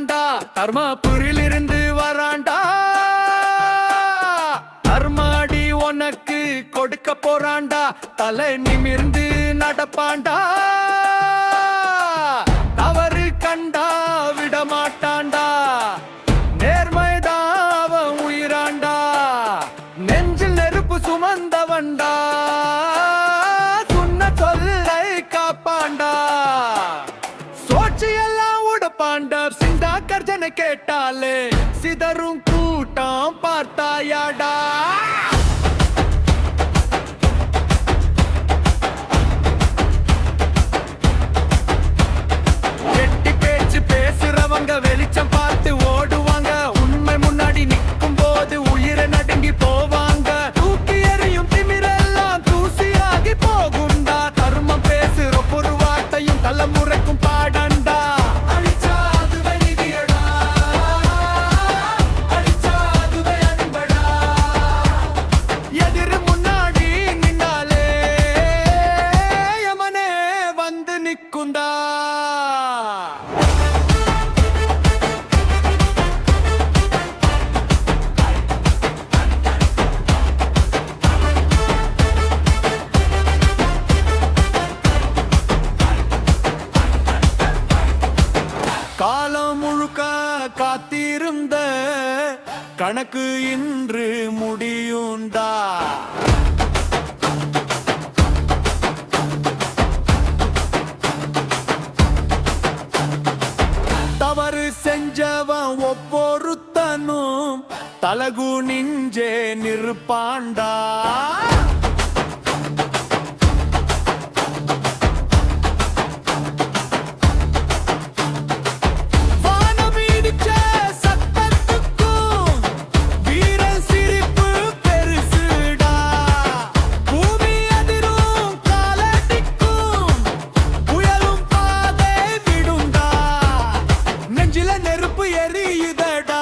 வராண்டா, தர்மபுரியிலிருந்து வராண்டா. தர்மாடி உனக்கு கொடுக்க போறாண்டா, தலை நிமிர்ந்து நடப்பாண்டா. தவறு கண்டா விடமாட்டாண்டா, நேர்மைதாவ உயிராண்டா. நெஞ்சில் நெருப்பு சுமந்தவண்டா, சொன்ன சொல்லை காப்பாண்டா. சோட்சியெல்லாம் உடப்பாண்டா, சிந்தா கர்ஜனை கேட்டாலே சிதறும் கூட்டம் பார்த்தாயாடா. கெட்டி பேச்சு பேசுறவங்க வெளிச்சம் பார்த்து ஓடுவாங்க, உண்மை முன்னாடி நிற்கும் போது உயிரை நடுங்கி போவாங்க. தூக்கி எறியும் திமிரெல்லாம் தூசியாகி போகுண்டா, தர்மம் பேசுற ஒரு வார்த்தையும் தலைமுறைக்கும் பாடண்டா. எதிர் முன்னாடி நின்னாலே யமனே வந்து நிற்குண்டா. காலம் முழுக்க காத்திருந்த கணக்கு இன்று முடியுண்டா. தவறு செஞ்சவன் ஒவ்வொருத்தனும் தலகு நின்றே நிற்பாண்டா. நெருப்பு எரியுதடா,